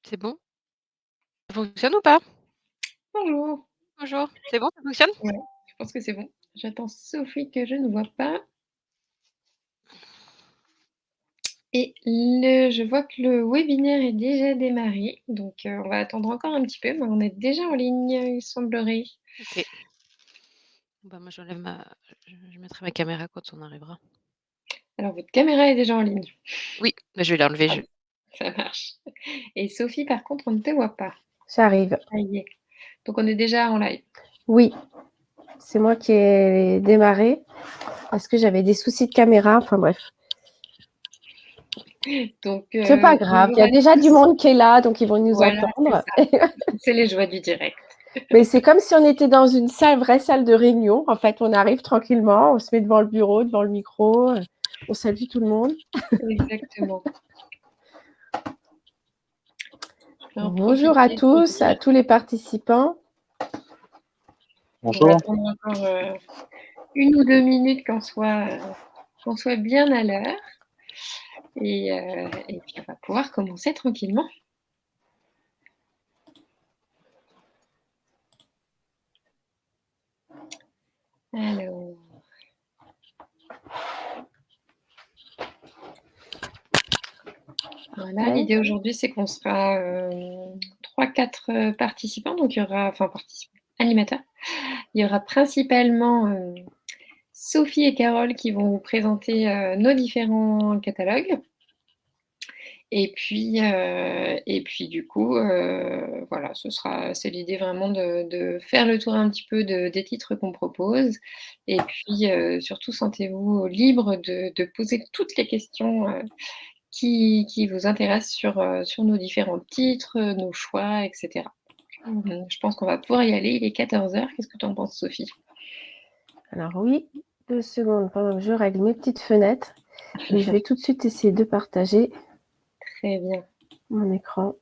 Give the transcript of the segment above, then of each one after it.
C'est bon? Ça fonctionne ou pas? Bonjour. Bonjour, c'est bon, ça fonctionne? Ouais, je pense que c'est bon. J'attends Sophie que je ne vois pas et je vois que le webinaire est déjà démarré, donc on va attendre encore un petit peu, mais on est déjà en ligne, il semblerait. OK. Bah, moi j'enlève je mettrai ma caméra quand on arrivera. Alors votre caméra est déjà en ligne. Oui, bah, je vais l'enlever, Ah, ça marche et Sophie, par contre, on ne te voit pas. J'arrive. Ça y est. Donc on est déjà en live. Oui, c'est moi qui ai démarré parce que j'avais des soucis de caméra. Enfin bref. Donc C'est pas grave, il y a déjà du monde qui est là, donc ils vont nous voilà, entendre. c'est les joies du direct. Mais c'est comme si on était dans une vraie salle de réunion. En fait, on arrive tranquillement, on se met devant le bureau, devant le micro, on salue tout le monde. Exactement. Bonjour à tous, à tous les participants. Bonjour. On va attendre encore 1 ou 2 minutes qu'on soit bien à l'heure et puis on va pouvoir commencer tranquillement. Alors. Voilà, l'idée aujourd'hui, c'est qu'on sera 3-4 participants, donc il y aura, enfin animateurs. Il y aura principalement Sophie et Carole qui vont vous présenter nos différents catalogues. Et puis du coup, voilà, c'est l'idée vraiment de faire le tour un petit peu des titres qu'on propose. Et puis surtout, sentez-vous libre de poser toutes les questions qui vous intéressent sur nos différents titres, nos choix, et cetera. Je pense qu'on va pouvoir y aller. Il est 14h. Qu'est-ce que tu en penses, Sophie? Alors oui, 2 secondes pendant que je règle mes petites fenêtres. Et je vais tout de suite essayer de partager. Très bien. Mon écran.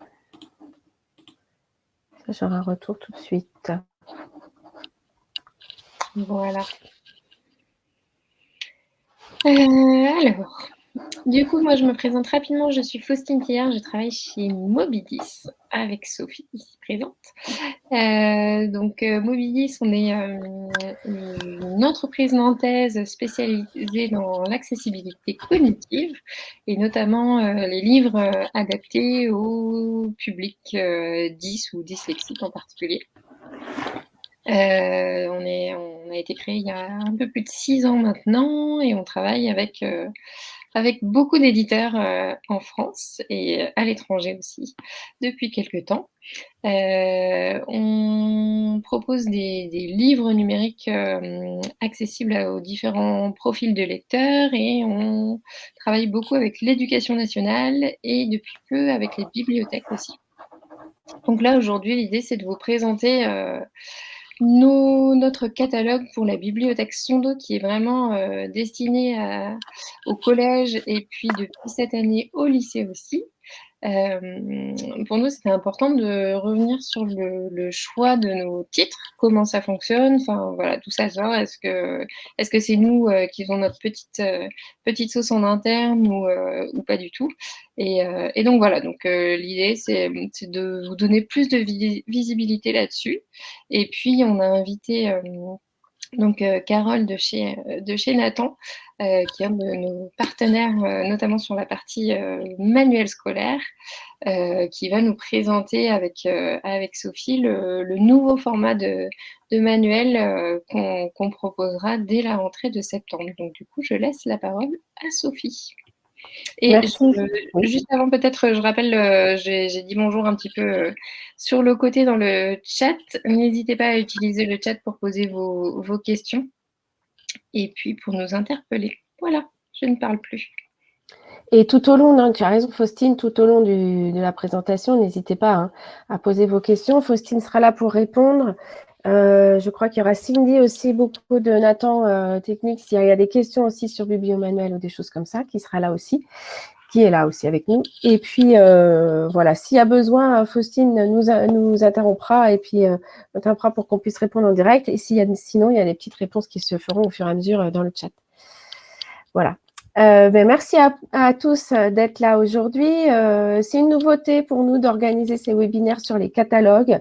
J'aurai un retour tout de suite. Voilà. Alors, du coup, moi, je me présente rapidement. Je suis Faustine Thiers. Je travaille chez Mobilis avec Sophie, ici présente. Donc, Mobilis, on est une entreprise nantaise spécialisée dans l'accessibilité cognitive et notamment les livres adaptés au public 10 ou dyslexique en particulier. On a été créé il y a un peu plus de 6 ans maintenant et on travaille avec beaucoup d'éditeurs en France et à l'étranger aussi depuis quelque temps. On propose des livres numériques accessibles aux différents profils de lecteurs et on travaille beaucoup avec l'éducation nationale et depuis peu avec les bibliothèques aussi. Donc là, aujourd'hui, l'idée, c'est de vous présenter notre catalogue pour la bibliothèque Sondo qui est vraiment destiné au collège et puis depuis cette année au lycée aussi. Pour nous, c'était important de revenir sur le choix de nos titres, comment ça fonctionne, enfin voilà, tout ça sort. Est-ce que c'est nous qui faisons notre petite sauce en interne ou pas du tout? Et donc voilà, donc l'idée c'est de vous donner plus de visibilité là-dessus. Et puis on a invité donc Carole de chez Nathan, qui est un de nos partenaires, notamment sur la partie manuel scolaire, qui va nous présenter avec Sophie le nouveau format de manuel qu'on proposera dès la rentrée de septembre. Donc du coup, je laisse la parole à Sophie. Et juste avant, peut-être, je rappelle, j'ai dit bonjour un petit peu sur le côté dans le chat. N'hésitez pas à utiliser le chat pour poser vos questions. et puis pour nous interpeller. Voilà, je ne parle plus. Et tout au long, tu as raison Faustine, tout au long de la présentation, n'hésitez pas à poser vos questions. Faustine sera là pour répondre. Je crois qu'il y aura Cindy aussi, beaucoup de Nathan Technique, s'il y a des questions aussi sur Bibliomanuel ou des choses comme ça, qui sera là aussi, qui est là aussi avec nous. Et puis, voilà, s'il y a besoin, Faustine nous interrompra et puis interrompra pour qu'on puisse répondre en direct. Et sinon, il y a des petites réponses qui se feront au fur et à mesure dans le chat. Voilà. Merci à tous d'être là aujourd'hui. C'est une nouveauté pour nous d'organiser ces webinaires sur les catalogues.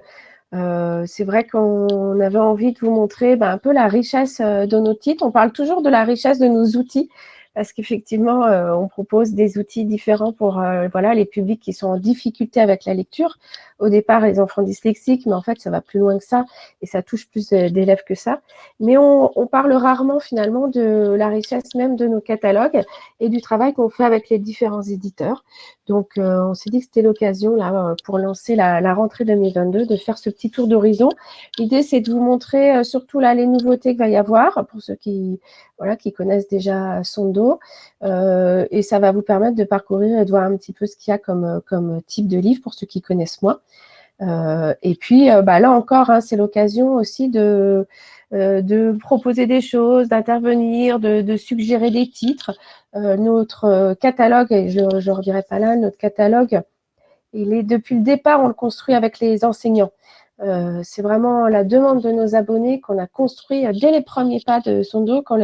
C'est vrai qu'on avait envie de vous montrer un peu la richesse de nos titres. On parle toujours de la richesse de nos outils parce qu'effectivement, on propose des outils différents pour voilà, les publics qui sont en difficulté avec la lecture. Au départ, les enfants dyslexiques, mais en fait, ça va plus loin que ça et ça touche plus d'élèves que ça. Mais on parle rarement finalement de la richesse même de nos catalogues et du travail qu'on fait avec les différents éditeurs. Donc, on s'est dit que c'était l'occasion, là, pour lancer la rentrée 2022, de faire ce petit tour d'horizon. L'idée, c'est de vous montrer surtout là les nouveautés qu'il va y avoir pour ceux qui connaissent déjà Sondo. Et ça va vous permettre de parcourir et de voir un petit peu ce qu'il y a comme type de livre pour ceux qui connaissent moins. Et puis, là encore, c'est l'occasion aussi de proposer des choses, d'intervenir, de suggérer des titres. Notre catalogue, et je ne redirai pas là, notre catalogue, depuis le départ, on le construit avec les enseignants. C'est vraiment la demande de nos abonnés qu'on a construit dès les premiers pas de Sondo, quand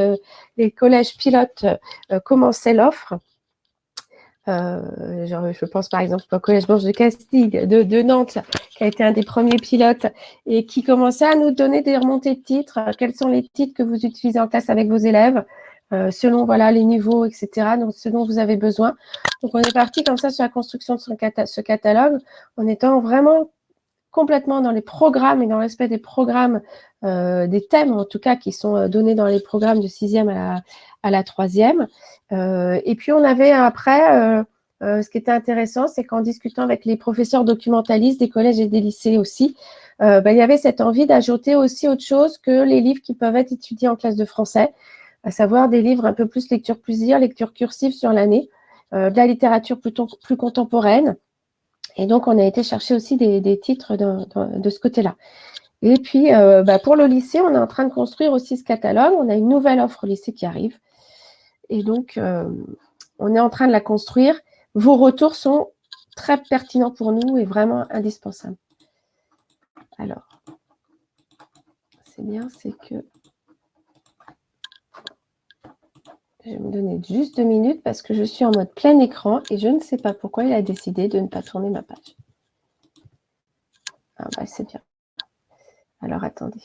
les collèges pilotes commençaient l'offre. Je pense par exemple au Collège Blanche de Castille de Nantes, qui a été un des premiers pilotes et qui commençait à nous donner des remontées de titres. Quels sont les titres que vous utilisez en classe avec vos élèves, selon les niveaux, etc., donc ce dont vous avez besoin. Donc, on est parti comme ça sur la construction de ce catalogue, en étant vraiment complètement dans les programmes et dans le respect des programmes, des thèmes en tout cas qui sont donnés dans les programmes de 6e à la 3e. Et puis on avait après, ce qui était intéressant, c'est qu'en discutant avec les professeurs documentalistes des collèges et des lycées aussi, il y avait cette envie d'ajouter aussi autre chose que les livres qui peuvent être étudiés en classe de français, à savoir des livres un peu plus lecture plaisir, lecture cursive sur l'année, de la littérature plus contemporaine. Et donc, on a été chercher aussi des titres de ce côté-là. Et puis, pour le lycée, on est en train de construire aussi ce catalogue. On a une nouvelle offre au lycée qui arrive. Et donc, on est en train de la construire. Vos retours sont très pertinents pour nous et vraiment indispensables. Alors, c'est bien, c'est que je vais me donner juste 2 minutes parce que je suis en mode plein écran et je ne sais pas pourquoi il a décidé de ne pas tourner ma page. Ah c'est bien. Alors, attendez.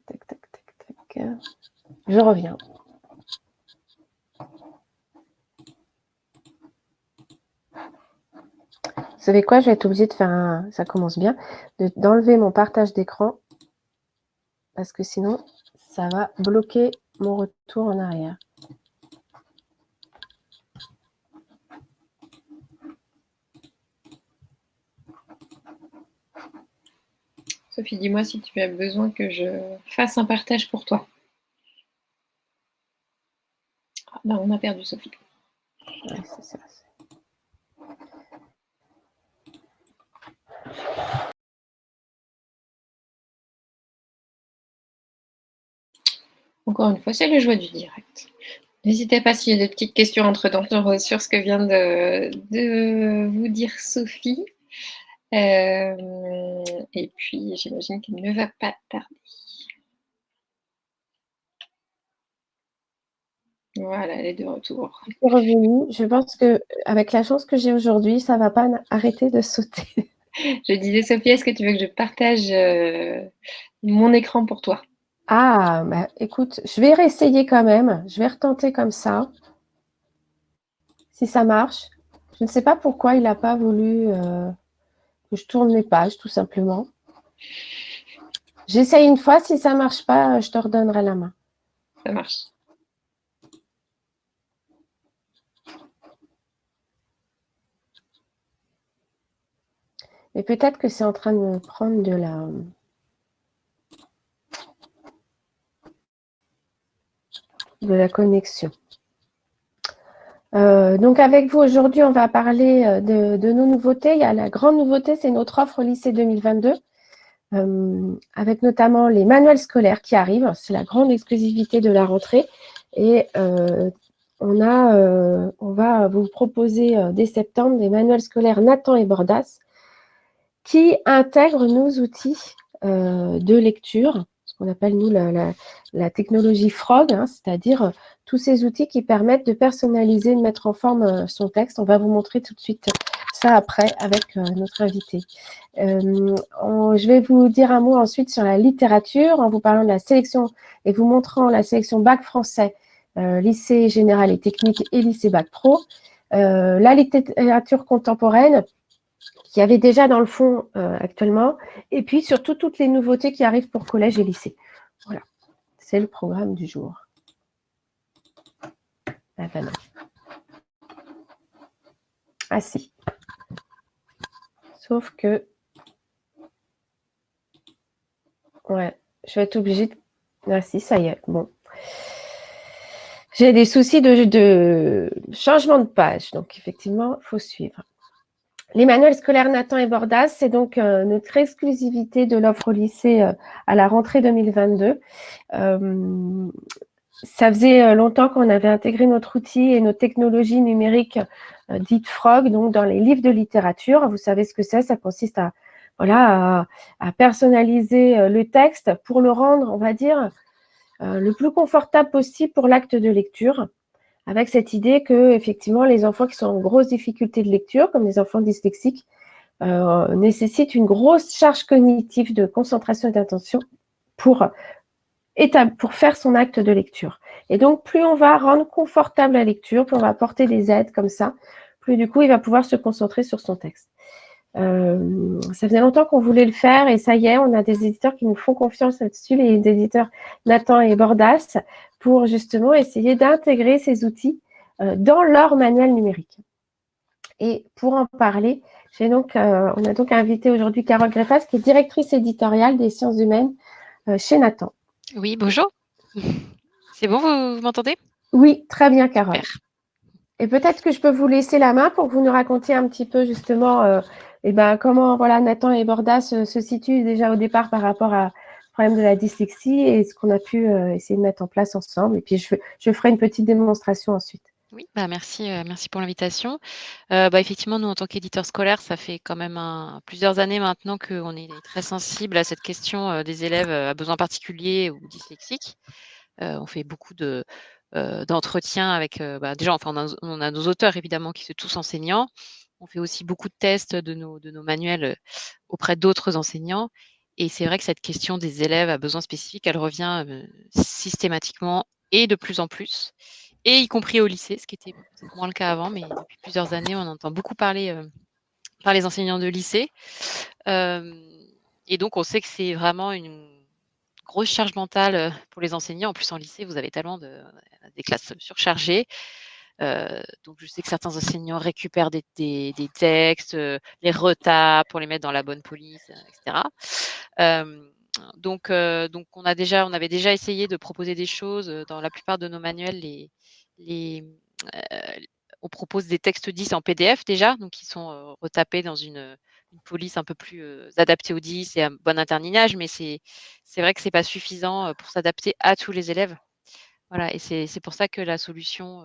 Tac, tac, tac, tac. Je reviens. Vous savez quoi, je vais être obligée de faire ça commence bien, d'enlever mon partage d'écran parce que sinon, ça va bloquer mon retour en arrière. Sophie, dis-moi si tu as besoin que je fasse un partage pour toi. Ah, on a perdu Sophie. Ouais, c'est ça. Encore une fois, c'est le joie du direct. N'hésitez pas s'il y a des petites questions entre-temps sur ce que vient de vous dire Sophie. Et puis, j'imagine qu'il ne va pas tarder. Voilà, elle est de retour. Je suis revenue. Je pense qu'avec la chance que j'ai aujourd'hui, ça ne va pas arrêter de sauter. Je disais, Sophie, est-ce que tu veux que je partage mon écran pour toi? Ah, écoute, je vais réessayer quand même. Je vais retenter comme ça. Si ça marche. Je ne sais pas pourquoi il n'a pas voulu que je tourne les pages, tout simplement. J'essaye une fois. Si ça ne marche pas, je te redonnerai la main. Ça marche. Mais peut-être que c'est en train de me prendre de la... de la connexion. Donc avec vous aujourd'hui, on va parler de nos nouveautés. Il y a la grande nouveauté, c'est notre offre lycée 2022, avec notamment les manuels scolaires qui arrivent. C'est la grande exclusivité de la rentrée. Et on va vous proposer dès septembre des manuels scolaires Nathan et Bordas qui intègrent nos outils de lecture, ce qu'on appelle nous la technologie Frog, hein, c'est-à-dire tous ces outils qui permettent de personnaliser, de mettre en forme son texte. On va vous montrer tout de suite ça après avec notre invité. Je vais vous dire un mot ensuite sur la littérature en vous parlant de la sélection et vous montrant la sélection bac français, lycée général et technique et lycée bac pro. La littérature contemporaine qu'il y avait déjà dans le fond actuellement, et puis surtout toutes les nouveautés qui arrivent pour collège et lycée. Voilà, c'est le programme du jour. Ah ben non. Ah si. Sauf que... Ouais, je vais être obligée de... Ah si, ça y est, bon. J'ai des soucis de changement de page, donc effectivement, il faut suivre. Les manuels scolaires Nathan et Bordas, c'est donc notre exclusivité de l'offre au lycée à la rentrée 2022. Ça faisait longtemps qu'on avait intégré notre outil et nos technologies numériques dites Frog, donc dans les livres de littérature. Vous savez ce que c'est, ça consiste à personnaliser le texte pour le rendre, on va dire, le plus confortable possible pour l'acte de lecture, avec cette idée que effectivement les enfants qui sont en grosse difficulté de lecture, comme les enfants dyslexiques, nécessitent une grosse charge cognitive de concentration et d'attention pour faire son acte de lecture. Et donc, plus on va rendre confortable la lecture, plus on va apporter des aides comme ça, plus du coup, il va pouvoir se concentrer sur son texte. Ça faisait longtemps qu'on voulait le faire et ça y est, on a des éditeurs qui nous font confiance là-dessus, les éditeurs Nathan et Bordas, pour justement essayer d'intégrer ces outils dans leur manuel numérique. Et pour en parler, on a donc invité aujourd'hui Carole Greffas, qui est directrice éditoriale des sciences humaines chez Nathan. Oui, bonjour. C'est bon, vous m'entendez? Oui, très bien, Carole. Super. Et peut-être que je peux vous laisser la main pour que vous nous racontiez un petit peu justement comment Nathan et Bordas se situent déjà au départ par rapport au problème de la dyslexie et ce qu'on a pu essayer de mettre en place ensemble. Et puis, je ferai une petite démonstration ensuite. Oui, merci pour l'invitation. Effectivement, nous, en tant qu'éditeur scolaire, ça fait quand même plusieurs années maintenant qu'on est très sensible à cette question des élèves à besoins particuliers ou dyslexiques. On fait beaucoup d'entretiens avec, déjà, on a nos auteurs évidemment qui sont tous enseignants. On fait aussi beaucoup de tests de nos manuels auprès d'autres enseignants. Et c'est vrai que cette question des élèves à besoins spécifiques, elle revient systématiquement et de plus en plus. Et y compris au lycée, ce qui était peut-être moins le cas avant, mais depuis plusieurs années, on entend beaucoup parler par les enseignants de lycée. Et donc, on sait que c'est vraiment une grosse charge mentale pour les enseignants. En plus, en lycée, vous avez tellement des classes surchargées. Donc, je sais que certains enseignants récupèrent des textes, les retapent pour les mettre dans la bonne police, etc. Donc, on avait déjà essayé de proposer des choses dans la plupart de nos manuels. On propose des textes 10 en PDF déjà, donc qui sont retapés dans une police un peu plus adaptée aux 10 et à bon interlignage, mais c'est vrai que c'est pas suffisant pour s'adapter à tous les élèves. Voilà, et c'est pour ça que la solution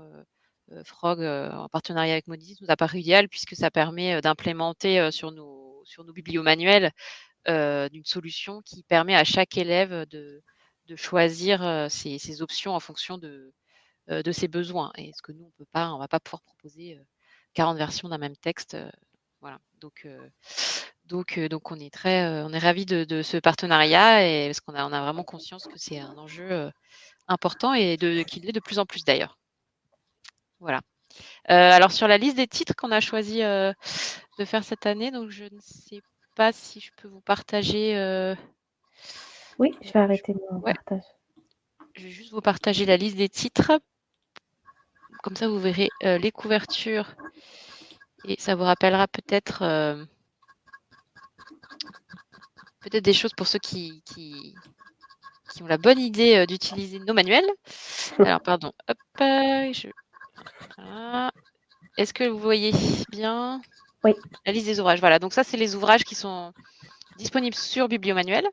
Frog en partenariat avec Modis nous a paru idéale, puisque ça permet d'implémenter sur nos bibliomanuels d'une solution qui permet à chaque élève de choisir ses options en fonction de ses besoins. Et ce que nous, on va pas pouvoir proposer 40 versions d'un même texte. Voilà. Donc on est ravis de ce partenariat, et parce qu'on a vraiment conscience que c'est un enjeu important et qu'il l'est de plus en plus d'ailleurs. Voilà. Alors sur la liste des titres qu'on a choisi de faire cette année, donc je ne sais pas si je peux vous partager. Oui, je vais arrêter mon partage. Je vais juste vous partager la liste des titres. Comme ça, vous verrez les couvertures et ça vous rappellera peut-être des choses pour ceux qui qui ont la bonne idée d'utiliser nos manuels. Alors, pardon. Hop, voilà. Est-ce que vous voyez bien? Oui. La liste des ouvrages. Voilà. Donc ça, c'est les ouvrages qui sont disponibles sur Bibliomanuel.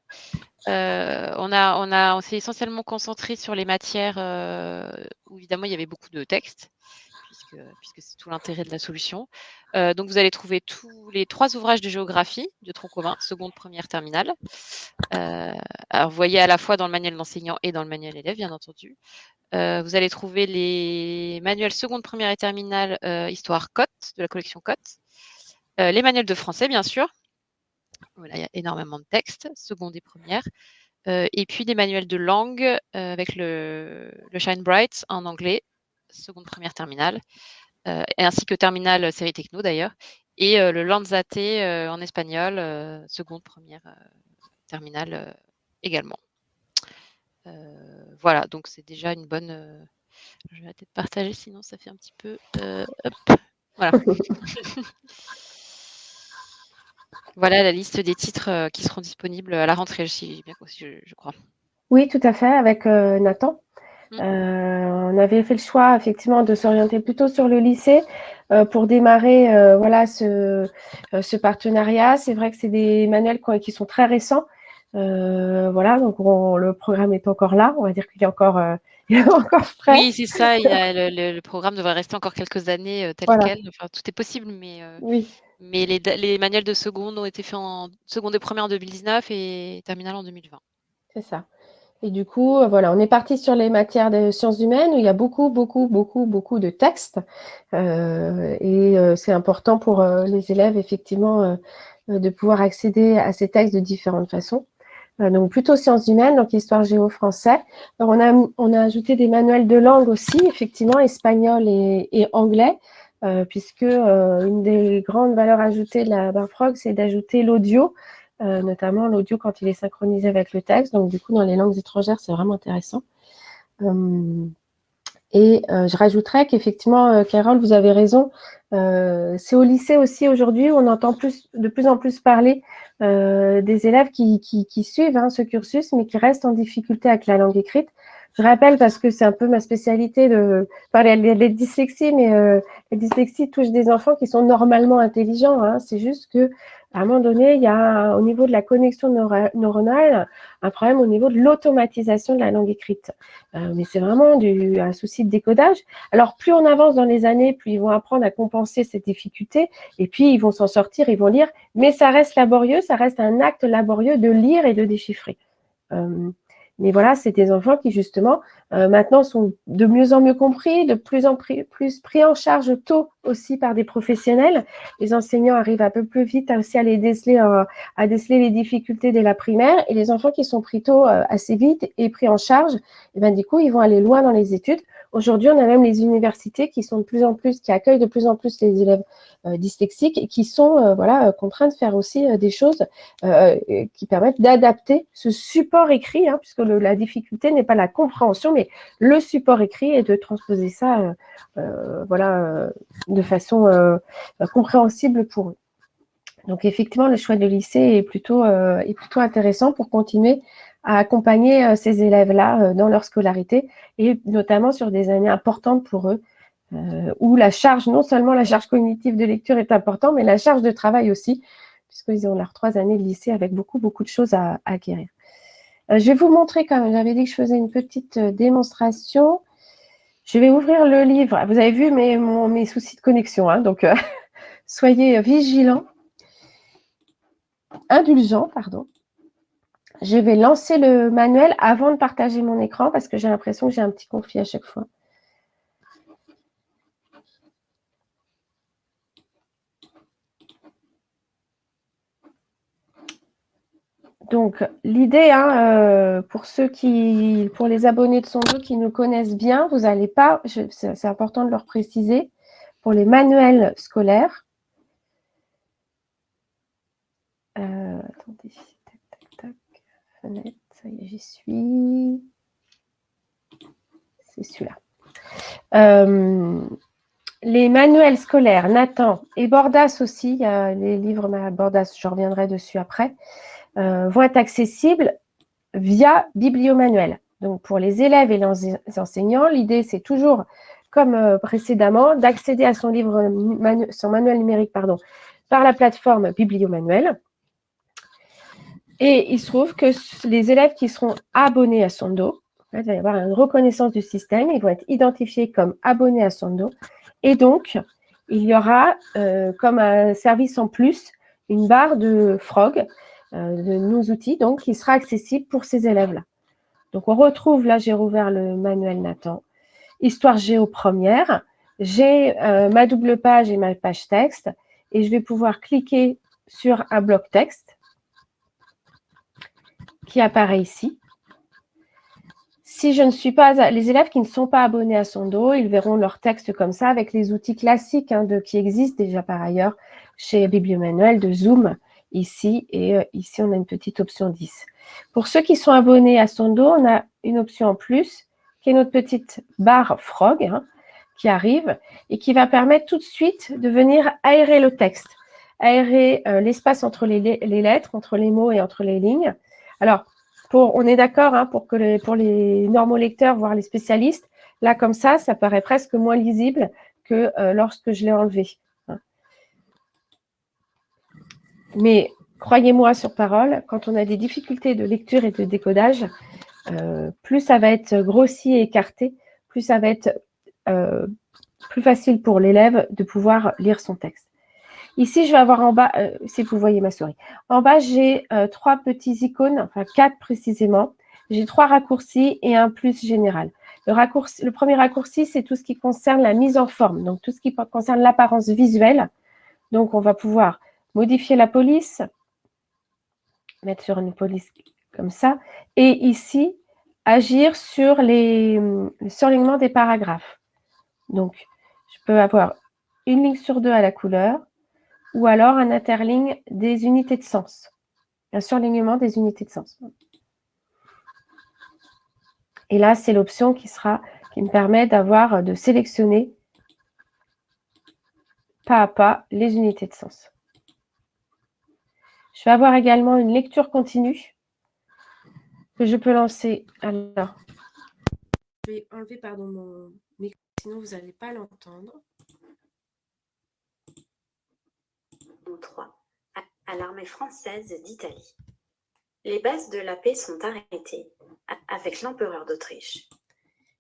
On s'est essentiellement concentré sur les matières où évidemment il y avait beaucoup de textes, puisque c'est tout l'intérêt de la solution. Donc vous allez trouver tous les 3 ouvrages de géographie de tronc commun, seconde, première, terminale. Alors vous voyez à la fois dans le manuel d'enseignant et dans le manuel élève, bien entendu. Vous allez trouver les manuels seconde, première et terminale, histoire Cotte, de la collection Cotte. Les manuels de français, bien sûr. Voilà, il y a énormément de textes, seconde et première. Et puis des manuels de langue avec le Shine Bright en anglais, seconde, première, terminale, et ainsi que terminale série techno d'ailleurs, et le Lanzate en espagnol, seconde, première, terminale également. Voilà, donc c'est déjà une bonne. Je vais peut-être partager, sinon ça fait un petit peu. Hop, voilà. Voilà la liste des titres qui seront disponibles à la rentrée, je crois. Oui, tout à fait, avec Nathan. On avait fait le choix, effectivement, de s'orienter plutôt sur le lycée pour démarrer voilà, ce partenariat. C'est vrai que c'est des manuels qui sont très récents. Voilà, donc le programme est encore là. On va dire qu'il est encore, il est encore frais. Oui, c'est ça. Le programme devrait rester encore quelques années tel Voilà. quel. Enfin, tout est possible, mais Oui. Mais les manuels de seconde ont été faits en seconde et première en 2019 et terminale en 2020. C'est ça. Et du coup, voilà, on est parti sur les matières de sciences humaines où il y a beaucoup de textes. C'est important pour les élèves, effectivement, de pouvoir accéder à ces textes de différentes façons. Donc, plutôt sciences humaines, donc histoire, géo, français. Alors, on a ajouté des manuels de langue aussi, effectivement, espagnol et anglais, puisque une des grandes valeurs ajoutées de la BARFROG, c'est d'ajouter l'audio, notamment l'audio quand il est synchronisé avec le texte. Donc, du coup, dans les langues étrangères, c'est vraiment intéressant. Je rajouterais qu'effectivement, Carole, vous avez raison, c'est au lycée aussi aujourd'hui où on entend de plus en plus parler des élèves qui suivent ce cursus, mais qui restent en difficulté avec la langue écrite. Je rappelle, parce que c'est un peu ma spécialité de parler des dyslexies, mais les dyslexies touchent des enfants qui sont normalement intelligents. C'est juste que à un moment donné, il y a au niveau de la connexion neuronale un problème au niveau de l'automatisation de la langue écrite. Mais c'est vraiment un souci de décodage. Alors, plus on avance dans les années, plus ils vont apprendre à compenser cette difficulté, et puis ils vont s'en sortir, ils vont lire, mais ça reste laborieux, ça reste un acte laborieux de lire et de déchiffrer. Mais voilà, c'est des enfants qui, justement, maintenant sont de mieux en mieux compris, de plus en plus pris en charge tôt aussi par des professionnels. Les enseignants arrivent un peu plus vite aussi à déceler les difficultés dès la primaire. Et les enfants qui sont pris tôt assez vite et pris en charge, et ben, du coup, ils vont aller loin dans les études. Aujourd'hui, on a même les universités qui accueillent de plus en plus les élèves dyslexiques et qui sont contraints de faire aussi des choses qui permettent d'adapter ce support écrit, puisque la difficulté n'est pas la compréhension, mais le support écrit et de transposer ça de façon compréhensible pour eux. Donc, effectivement, le choix de lycée est plutôt intéressant pour continuer à accompagner ces élèves-là dans leur scolarité et notamment sur des années importantes pour eux, où non seulement la charge cognitive de lecture est importante, mais la charge de travail aussi, puisqu'ils ont leurs 3 années de lycée avec beaucoup de choses à acquérir. Je vais vous montrer, quand même, j'avais dit que je faisais une petite démonstration. Je vais ouvrir le livre. Vous avez vu mes soucis de connexion, donc soyez vigilants. Indulgents, pardon. Je vais lancer le manuel avant de partager mon écran parce que j'ai l'impression que j'ai un petit conflit à chaque fois. Donc, l'idée, pour les abonnés de Sondo qui nous connaissent bien, vous n'allez pas, c'est important de leur préciser, pour les manuels scolaires. Attendez, tac, fenêtre, ça y est, j'y suis. C'est celui-là. Les manuels scolaires, Nathan et Bordas aussi, il y a les livres Bordas, je reviendrai dessus après, vont être accessibles via bibliomanuel. Donc, pour les élèves et les enseignants, l'idée, c'est toujours, comme précédemment, d'accéder à son manuel numérique par la plateforme bibliomanuel. Et il se trouve que les élèves qui seront abonnés à Sondo, il va y avoir une reconnaissance du système, ils vont être identifiés comme abonnés à Sondo. Et donc, il y aura comme un service en plus, une barre de Frog, de nos outils, donc, qui sera accessible pour ces élèves-là. Donc, on retrouve, là, j'ai rouvert le manuel Nathan, Histoire Géo première, j'ai ma double page et ma page texte, et je vais pouvoir cliquer sur un bloc texte qui apparaît ici. Si je ne suis pas, les élèves qui ne sont pas abonnés à Sondo, ils verront leur texte comme ça avec les outils classiques qui existent déjà par ailleurs chez Bibliomanuel de Zoom ici, et ici on a une petite option 10. Pour ceux qui sont abonnés à Sondo, on a une option en plus qui est notre petite barre Frog qui arrive et qui va permettre tout de suite de venir aérer le texte, aérer l'espace entre les lettres, entre les mots et entre les lignes. Alors, on est d'accord pour les normolecteurs, voire les spécialistes, là, comme ça paraît presque moins lisible que lorsque je l'ai enlevé. Mais croyez-moi sur parole, quand on a des difficultés de lecture et de décodage, plus ça va être grossi et écarté, plus ça va être plus facile pour l'élève de pouvoir lire son texte. Ici, je vais avoir en bas, si vous voyez ma souris, en bas, j'ai 3 petits icônes, enfin 4 précisément. J'ai 3 raccourcis et un plus général. Le premier raccourci, c'est tout ce qui concerne la mise en forme, donc tout ce qui concerne l'apparence visuelle. Donc, on va pouvoir modifier la police, mettre sur une police comme ça, et ici, agir sur le surlignement des paragraphes. Donc, je peux avoir une ligne sur 2 à la couleur, ou alors un interligne des unités de sens, un surlignement des unités de sens. Et là, c'est l'option qui me permet de sélectionner pas à pas les unités de sens. Je vais avoir également une lecture continue que je peux lancer. Alors, je vais enlever mon micro, sinon vous n'allez pas l'entendre. 3. À l'armée française d'Italie. Les bases de la paix sont arrêtées avec l'empereur d'Autriche.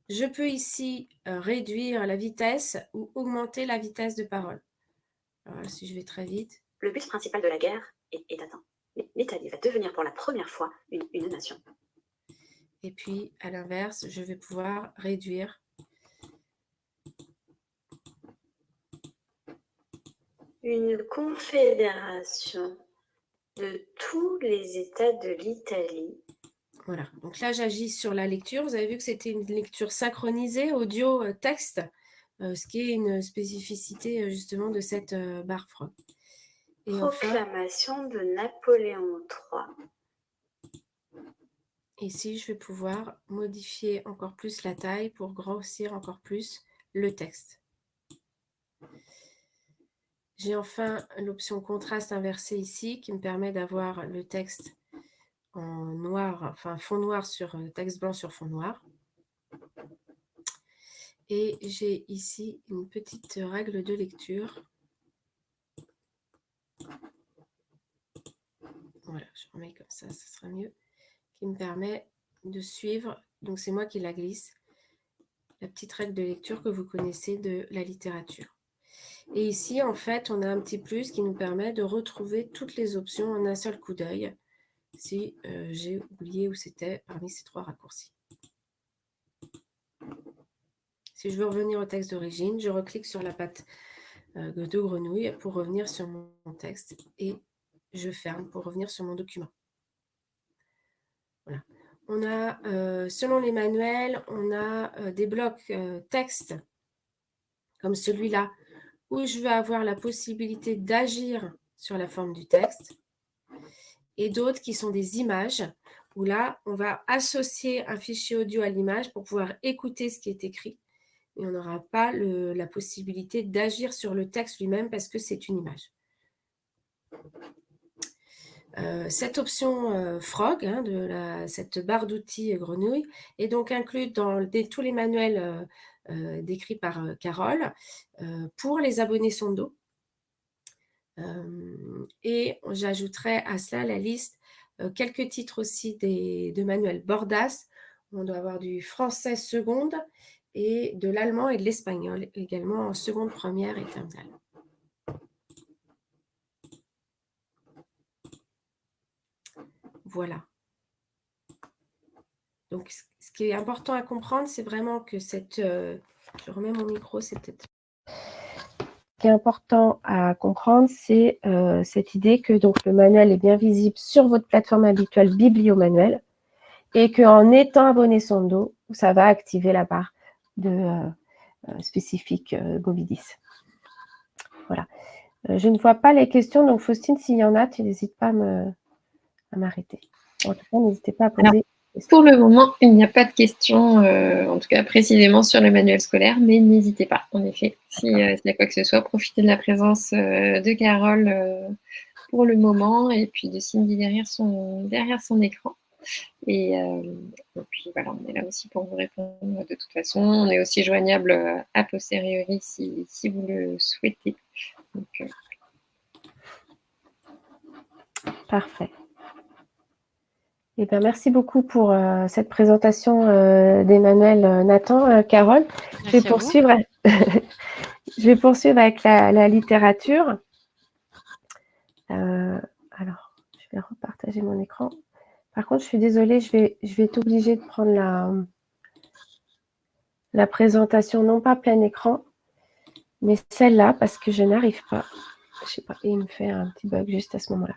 Je peux ici réduire la vitesse ou augmenter la vitesse de parole. Alors, si je vais très vite. Le but principal de la guerre est atteint. L'Italie va devenir pour la première fois une nation. Et puis, à l'inverse, je vais pouvoir réduire. Une confédération de tous les États de l'Italie. Voilà, donc là, j'agis sur la lecture. Vous avez vu que c'était une lecture synchronisée, audio-texte, ce qui est une spécificité justement de cette barre Frog. Et proclamation de Napoléon III. Ici, je vais pouvoir modifier encore plus la taille pour grossir encore plus le texte. J'ai enfin l'option contraste inversé ici qui me permet d'avoir le texte en noir, enfin fond noir sur texte blanc sur fond noir. Et j'ai ici une petite règle de lecture. Voilà, je remets comme ça sera mieux. Qui me permet de suivre, donc c'est moi qui la glisse, la petite règle de lecture que vous connaissez de la littérature. Et ici, en fait, on a un petit plus qui nous permet de retrouver toutes les options en un seul coup d'œil, si j'ai oublié où c'était parmi ces 3 raccourcis. Si je veux revenir au texte d'origine, je reclique sur la patte de grenouille pour revenir sur mon texte et je ferme pour revenir sur mon document. Voilà. On a, selon les manuels, on a des blocs texte comme celui-là où je vais avoir la possibilité d'agir sur la forme du texte et d'autres qui sont des images où là, on va associer un fichier audio à l'image pour pouvoir écouter ce qui est écrit. Et on n'aura pas la possibilité d'agir sur le texte lui-même parce que c'est une image. Cette option Frog, cette barre d'outils grenouille, est donc inclue dans tous les manuels décrits par Carole pour les abonnés Sondo. Et j'ajouterai à cela la liste quelques titres aussi de manuels Bordas. On doit avoir du français seconde et de l'allemand et de l'espagnol également en seconde, première et terminale. Voilà. Donc, ce qui est important à comprendre, c'est vraiment que je remets mon micro, c'est peut-être... Ce qui est important à comprendre, c'est cette idée que donc, le manuel est bien visible sur votre plateforme habituelle Bibliomanuel et qu'en étant abonné Sondo, ça va activer la barre spécifique Mobidis. Voilà. Je ne vois pas les questions, donc Faustine, s'il y en a, tu n'hésites pas à m'arrêter. En tout cas, n'hésitez pas à poser. Alors, pour le moment, il n'y a pas de questions, en tout cas précisément sur le manuel scolaire, mais n'hésitez pas, en effet, s'il y a quoi que ce soit, profitez de la présence de Carole pour le moment, et puis de Cindy derrière son écran. Et puis voilà, on est là aussi pour vous répondre de toute façon. On est aussi joignable a posteriori si vous le souhaitez. Donc, Parfait. Eh bien, merci beaucoup pour cette présentation d'Emmanuel Nathan. Carole, je vais poursuivre avec la littérature. Alors, je vais repartager mon écran. Par contre, je suis désolée, je vais être obligée de prendre la présentation, non pas plein écran, mais celle-là, parce que je n'arrive pas. Je ne sais pas, il me fait un petit bug juste à ce moment-là.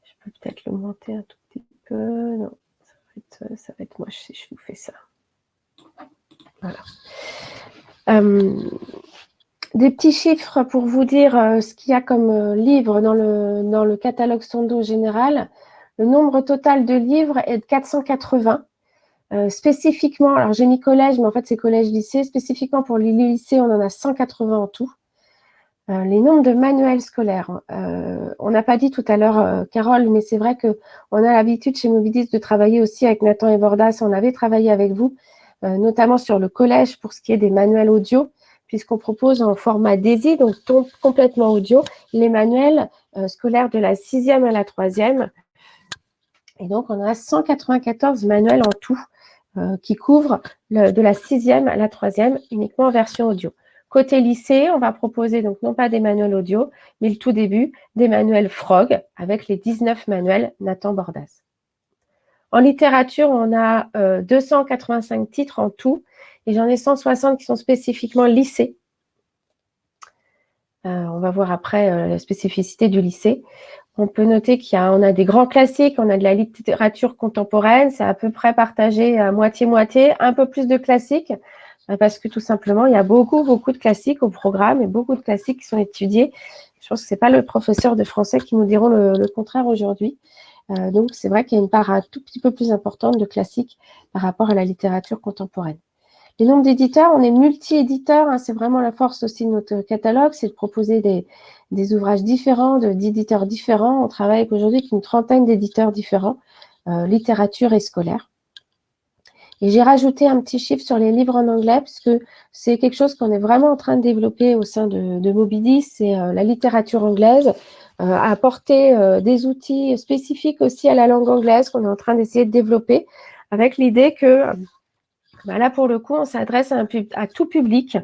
Je peux peut-être l'augmenter un tout petit peu. Non, ça va être moche si je vous fais ça. Voilà. Des petits chiffres pour vous dire ce qu'il y a comme livres dans le catalogue Sondo général. Le nombre total de livres est de 480. Spécifiquement, alors j'ai mis collège, mais en fait c'est collège-lycée. Spécifiquement pour les lycées, on en a 180 en tout. Les nombres de manuels scolaires. On n'a pas dit tout à l'heure, Carole, mais c'est vrai qu'on a l'habitude chez Mobidis de travailler aussi avec Nathan et Bordas. On avait travaillé avec vous, notamment sur le collège pour ce qui est des manuels audio, puisqu'on propose en format DAISY, donc complètement audio, les manuels scolaires de la 6e à la 3e. Et donc, on a 194 manuels en tout qui couvrent de la 6e à la 3e, uniquement en version audio. Côté lycée, on va proposer donc non pas des manuels audio, mais le tout début, des manuels Frog, avec les 19 manuels Nathan Bordas. En littérature, on a 285 titres en tout, et j'en ai 160 qui sont spécifiquement lycée. On va voir après la spécificité du lycée. On peut noter qu'on a des grands classiques, on a de la littérature contemporaine, c'est à peu près partagé à moitié-moitié, un peu plus de classiques, parce que tout simplement, il y a beaucoup de classiques au programme et beaucoup de classiques qui sont étudiés. Je pense que ce n'est pas le professeur de français qui nous diront le contraire aujourd'hui. Donc, c'est vrai qu'il y a une part un tout petit peu plus importante de classiques par rapport à la littérature contemporaine. Les nombres d'éditeurs, on est multi-éditeurs, hein, c'est vraiment la force aussi de notre catalogue, c'est de proposer des ouvrages différents, d'éditeurs différents. On travaille aujourd'hui avec une trentaine d'éditeurs différents, littérature et scolaire. Et j'ai rajouté un petit chiffre sur les livres en anglais, puisque c'est quelque chose qu'on est vraiment en train de développer au sein de Mobidis, c'est la littérature anglaise, à apporter des outils spécifiques aussi à la langue anglaise qu'on est en train d'essayer de développer, avec l'idée que là, pour le coup, on s'adresse à tout public,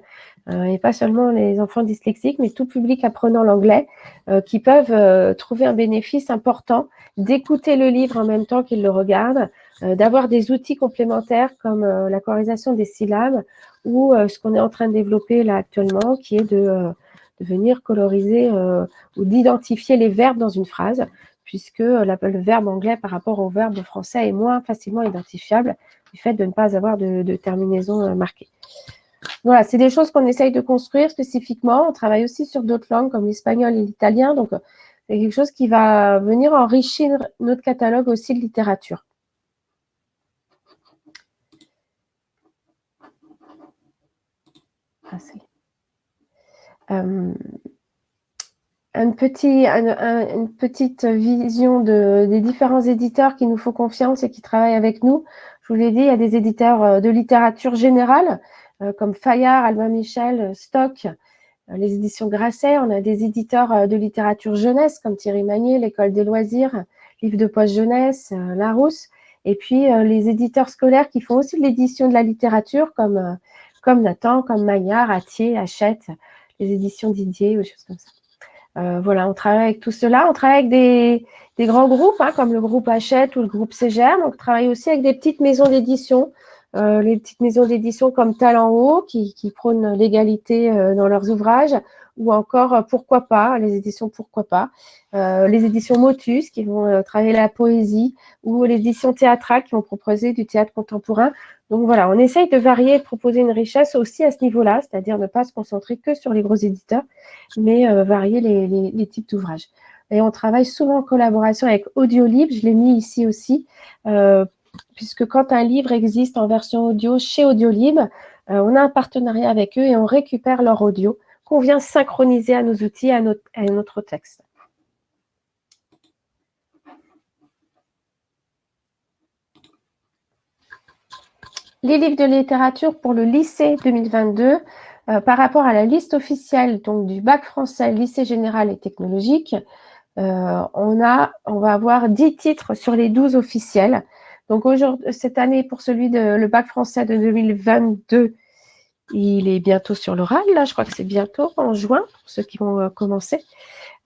et pas seulement les enfants dyslexiques, mais tout public apprenant l'anglais, qui peuvent trouver un bénéfice important d'écouter le livre en même temps qu'ils le regardent, d'avoir des outils complémentaires comme la colorisation des syllabes ou ce qu'on est en train de développer là actuellement, qui est de venir coloriser ou d'identifier les verbes dans une phrase, puisque le verbe anglais par rapport au verbe français est moins facilement identifiable du fait de ne pas avoir de terminaison marquée. Voilà, c'est des choses qu'on essaye de construire spécifiquement. On travaille aussi sur d'autres langues comme l'espagnol et l'italien. Donc, c'est quelque chose qui va venir enrichir notre catalogue aussi de littérature. une petite vision des différents éditeurs qui nous font confiance et qui travaillent avec nous. Je vous l'ai dit, il y a des éditeurs de littérature générale, comme Fayard, Albin Michel, Stock, les éditions Grasset. On a des éditeurs de littérature jeunesse, comme Thierry Magnier, l'École des loisirs, Livre de poche jeunesse, Larousse. Et puis, les éditeurs scolaires qui font aussi de l'édition de la littérature, comme Nathan, comme Maillard, Atier, Hachette, les éditions Didier, ou des choses comme ça. Voilà, on travaille avec tout cela. On travaille avec des grands groupes, hein, comme le groupe Hachette ou le groupe Ségère. Donc, on travaille aussi avec des petites maisons d'édition. Les petites maisons d'édition comme Talent Haut, qui prônent l'égalité dans leurs ouvrages, ou encore Pourquoi pas, les éditions Pourquoi pas, les éditions Motus, qui vont travailler la poésie, ou les éditions Théâtrales, qui vont proposer du théâtre contemporain. Donc voilà, on essaye de varier et de proposer une richesse aussi à ce niveau-là, c'est-à-dire ne pas se concentrer que sur les gros éditeurs, mais varier les types d'ouvrages. Et on travaille souvent en collaboration avec Audiolib, je l'ai mis ici aussi, puisque quand un livre existe en version audio chez Audiolib, on a un partenariat avec eux et on récupère leur audio qu'on vient synchroniser à nos outils, à notre texte. Les livres de littérature pour le lycée 2022, par rapport à la liste officielle donc, du bac français, lycée général et technologique, on va avoir 10 titres sur les 12 officiels. Donc cette année, pour le bac français de 2022, il est bientôt sur l'oral, là, je crois que c'est bientôt en juin, pour ceux qui vont commencer.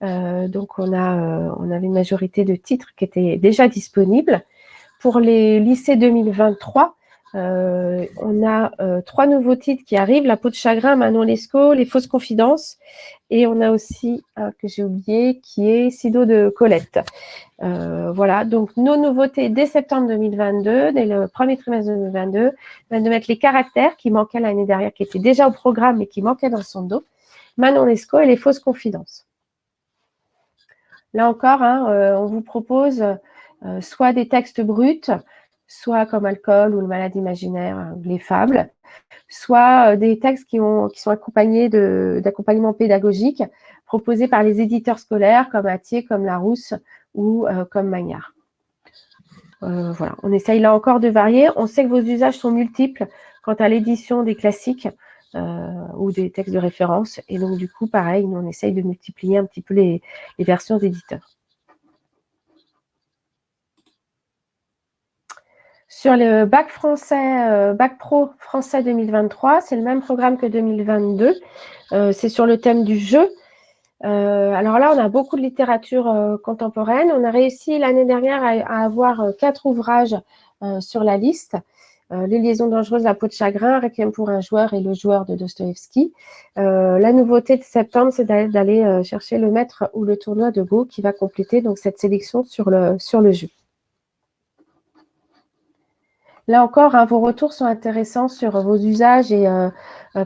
Donc on avait une majorité de titres qui étaient déjà disponibles. Pour les lycées 2023, on a 3 nouveaux titres qui arrivent, La peau de chagrin, Manon Lescaut, Les fausses confidences, et on a aussi un que j'ai oublié qui est Sido de Colette. Voilà, donc nos nouveautés dès septembre 2022, dès le premier trimestre 2022, de mettre les caractères qui manquaient l'année dernière, qui étaient déjà au programme mais qui manquaient dans son dos, Manon Lescaut et Les fausses confidences. Là encore, hein, on vous propose soit des textes bruts, soit comme Alcool ou Le malade imaginaire, Les fables, soit des textes qui sont accompagnés d'accompagnement pédagogique proposés par les éditeurs scolaires comme Atier, comme Larousse ou comme Magnard. Voilà, on essaye là encore de varier. On sait que vos usages sont multiples quant à l'édition des classiques ou des textes de référence. Et donc, du coup, pareil, nous, on essaye de multiplier un petit peu les versions d'éditeurs. Sur le bac français, bac pro français 2023, c'est le même programme que 2022. C'est sur le thème du jeu. Alors là, on a beaucoup de littérature contemporaine. On a réussi l'année dernière à avoir 4 ouvrages sur la liste. Les liaisons dangereuses, La peau de chagrin, Requiem pour un joueur et Le joueur de Dostoïevski. La nouveauté de septembre, c'est d'aller chercher Le maître ou le tournoi de Go qui va compléter donc cette sélection sur le jeu. Là encore, hein, vos retours sont intéressants sur vos usages et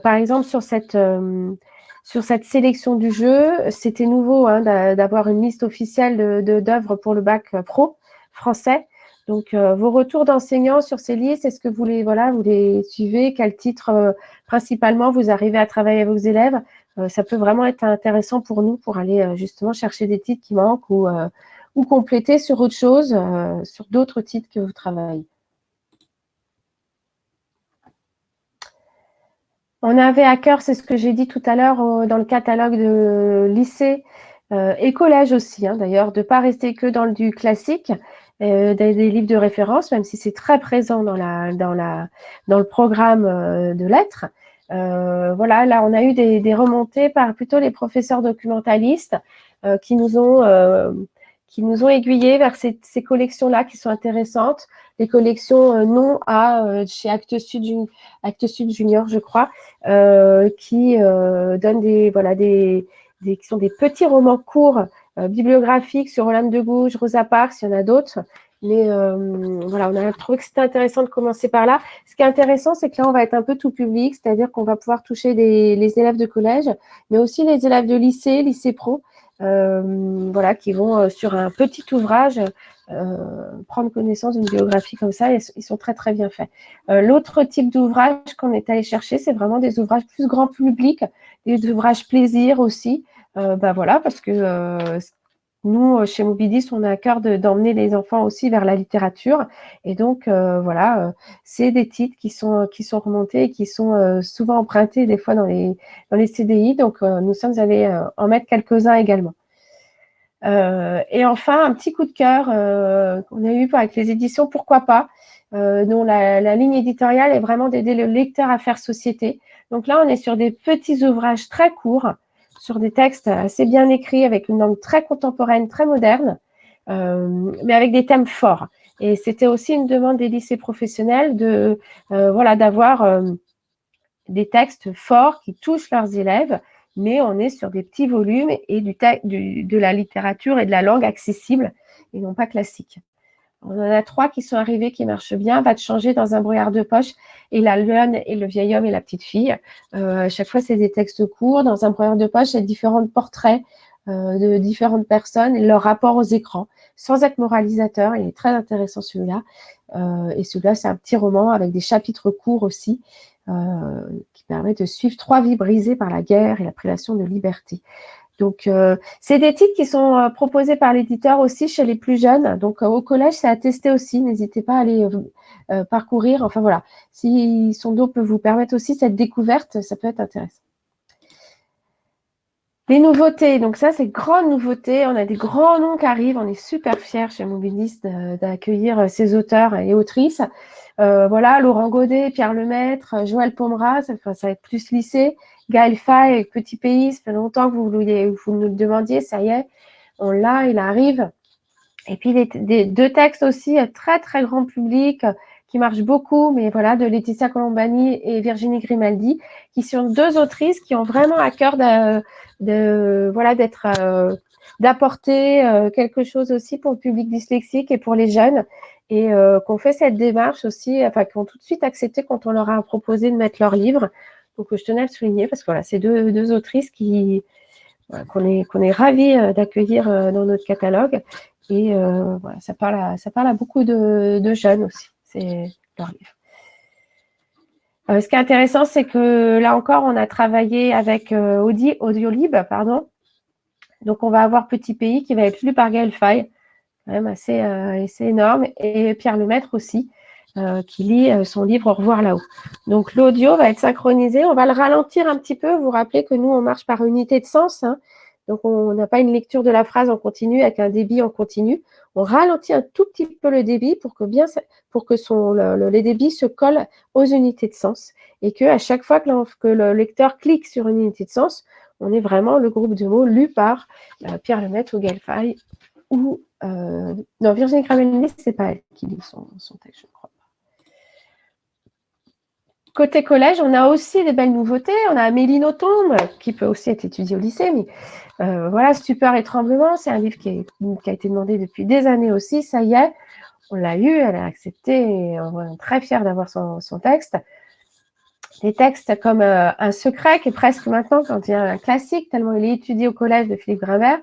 par exemple sur cette sélection du jeu, c'était nouveau hein, d'avoir une liste officielle d'œuvres pour le bac pro français. Donc vos retours d'enseignants sur ces listes, est-ce que vous les suivez? Quel titre principalement vous arrivez à travailler avec vos élèves? Ça peut vraiment être intéressant pour nous pour aller justement chercher des titres qui manquent ou compléter sur autre chose, sur d'autres titres que vous travaillez. On avait à cœur, c'est ce que j'ai dit tout à l'heure dans le catalogue de lycée et collège aussi, hein, d'ailleurs, de ne pas rester que dans du classique, des livres de référence, même si c'est très présent dans le programme de lettres. Voilà, là, on a eu des remontées par plutôt les professeurs documentalistes qui nous ont aiguillés vers ces collections-là qui sont intéressantes, les collections non A chez Actes Sud Junior, je crois, qui donnent qui sont des petits romans courts bibliographiques sur Olympe de Gouges, Rosa Parks, il y en a d'autres. Mais voilà, on a trouvé que c'était intéressant de commencer par là. Ce qui est intéressant, c'est que là, on va être un peu tout public, c'est-à-dire qu'on va pouvoir toucher les élèves de collège, mais aussi les élèves de lycée pro, voilà, qui vont sur un petit ouvrage prendre connaissance d'une biographie comme ça, et ils sont très très bien faits. L'autre type d'ouvrage qu'on est allé chercher, c'est vraiment des ouvrages plus grand public, des ouvrages plaisir aussi, Voilà, parce que nous, chez Mobidis, on a à cœur d'emmener les enfants aussi vers la littérature. Et donc, voilà, c'est des titres qui sont remontés et qui sont souvent empruntés des fois dans les CDI. Donc, nous sommes allés en mettre quelques-uns également. Et enfin, un petit coup de cœur qu'on a eu avec les éditions Pourquoi pas, dont la ligne éditoriale est vraiment d'aider le lecteur à faire société. Donc là, on est sur des petits ouvrages très courts, sur des textes assez bien écrits, avec une langue très contemporaine, très moderne, mais avec des thèmes forts. Et c'était aussi une demande des lycées professionnels voilà, d'avoir des textes forts qui touchent leurs élèves, mais on est sur des petits volumes et de la littérature et de la langue accessible et non pas classique. On en a 3 qui sont arrivés, qui marchent bien. Va te changer dans un brouillard de poche et la lionne et le vieil homme et la petite fille. À chaque fois, c'est des textes courts. Dans un brouillard de poche, il y a différents portraits de différentes personnes et leur rapport aux écrans, sans être moralisateur. Il est très intéressant celui-là. Et celui-là, c'est un petit roman avec des chapitres courts aussi, qui permet de suivre 3 vies brisées par la guerre et la privation de liberté. Donc, c'est des titres qui sont proposés par l'éditeur aussi chez les plus jeunes. Donc, au collège, c'est à tester aussi. N'hésitez pas à aller parcourir. Enfin, voilà. Si son dos peut vous permettre aussi cette découverte, ça peut être intéressant. Les nouveautés. Donc, ça, c'est grande nouveauté. On a des grands noms qui arrivent. On est super fiers chez Mobidis d'accueillir ces auteurs et autrices. Voilà, Laurent Godet, Pierre Lemaître, Joël Pomera, ça va être plus lycée. Gaël Faye, Petit Pays, ça fait longtemps que vous nous le demandiez, ça y est, on l'a, il arrive. Et puis deux textes aussi très très grand public qui marchent beaucoup, mais voilà, de Laetitia Colombani et Virginie Grimaldi, qui sont 2 autrices qui ont vraiment à cœur d'apporter quelque chose aussi pour le public dyslexique et pour les jeunes, et qu'on fait cette démarche aussi, enfin, qui ont tout de suite accepté quand on leur a proposé de mettre leur livre. Donc, je tenais à le souligner parce que voilà, c'est deux autrices qu'on est ravis d'accueillir dans notre catalogue. Et voilà, ça parle à beaucoup de jeunes aussi, c'est leur livre. Ce qui est intéressant, c'est que là encore, on a travaillé avec Audiolib, pardon. Donc, on va avoir Petit Pays qui va être lu par Gaël Faye, quand même assez énorme, et Pierre Lemaître aussi, qui lit son livre Au revoir là-haut. Donc, l'audio va être synchronisé. On va le ralentir un petit peu. Vous vous rappelez que nous, on marche par unité de sens, hein. Donc, on n'a pas une lecture de la phrase en continu avec un débit en continu. On ralentit un tout petit peu le débit pour que les débits se collent aux unités de sens et qu'à chaque fois que le lecteur clique sur une unité de sens, on est vraiment le groupe de mots lu par Pierre Lemaître ou Gaël Faye ou non, Virginie Grimaldi, c'est pas elle qui lit son texte, je crois. Côté collège, on a aussi des belles nouveautés. On a Amélie Nothomb, qui peut aussi être étudiée au lycée, mais voilà, Stupeur et tremblement, c'est un livre qui a été demandé depuis des années aussi. Ça y est, on l'a eu, elle a accepté et on est très fiers d'avoir son texte. Des textes comme Un secret, qui est presque maintenant quand il y a un classique, tellement il est étudié au collège de Philippe Grimbert.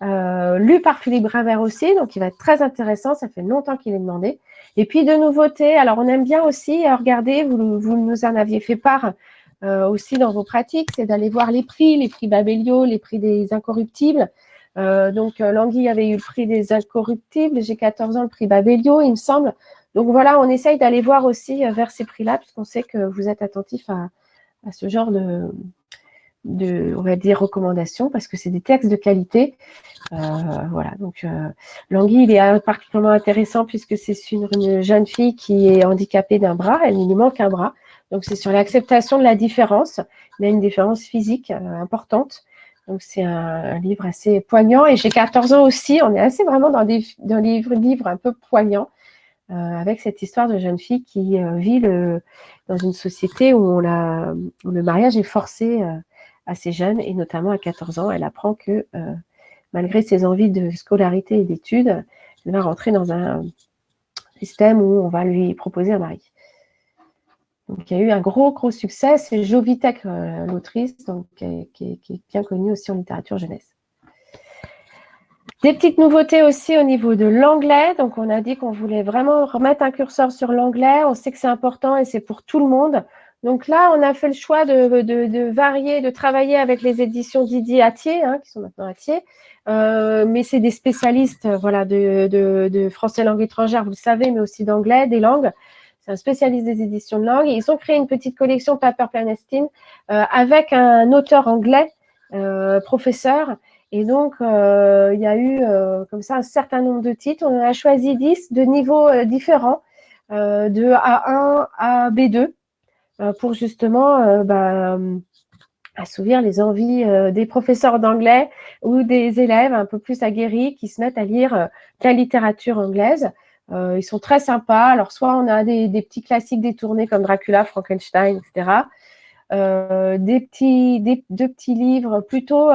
Lu par Philippe Grimbert aussi, donc il va être très intéressant, ça fait longtemps qu'il est demandé. Et puis de nouveautés, alors on aime bien aussi regarder, vous nous en aviez fait part aussi dans vos pratiques, c'est d'aller voir les prix Babelio, les prix des Incorruptibles. Donc Languille avait eu le prix des Incorruptibles, j'ai 14 ans, le prix Babelio, il me semble. Donc voilà, on essaye d'aller voir aussi vers ces prix-là, puisqu'on sait que vous êtes attentifs à ce genre on va dire, recommandations, parce que c'est des textes de qualité. Voilà, donc Languille, il est particulièrement intéressant puisque c'est une jeune fille qui est handicapée d'un bras, elle lui manque un bras. Donc c'est sur l'acceptation de la différence, mais une différence physique importante. Donc c'est un livre assez poignant, et j'ai 14 ans aussi, on est assez vraiment dans des livres un peu poignants, avec cette histoire de jeune fille qui vit dans une société où le mariage est forcé assez jeune, et notamment à 14 ans, elle apprend que malgré ses envies de scolarité et d'études, elle va rentrer dans un système où on va lui proposer un mari. Donc, il y a eu un gros succès. C'est Jovitek, l'autrice, donc, qui est bien connue aussi en littérature jeunesse. Des petites nouveautés aussi au niveau de l'anglais. Donc, on a dit qu'on voulait vraiment remettre un curseur sur l'anglais. On sait que c'est important et c'est pour tout le monde. Donc là, on a fait le choix de varier, de travailler avec les éditions Didier Attier, hein, qui sont maintenant Attier, mais c'est des spécialistes voilà, de français langue étrangère, vous le savez, mais aussi d'anglais, des langues. C'est un spécialiste des éditions de langue. Et ils ont créé une petite collection Paper Planestine avec un auteur anglais, professeur. Et donc, il y a eu comme ça un certain nombre de titres. On en a choisi 10 de niveaux différents, de A1 à B2. Pour justement assouvir les envies des professeurs d'anglais ou des élèves un peu plus aguerris qui se mettent à lire de la littérature anglaise. Ils sont très sympas. Alors, soit on a des petits classiques détournés comme Dracula, Frankenstein, etc. Deux petits livres plutôt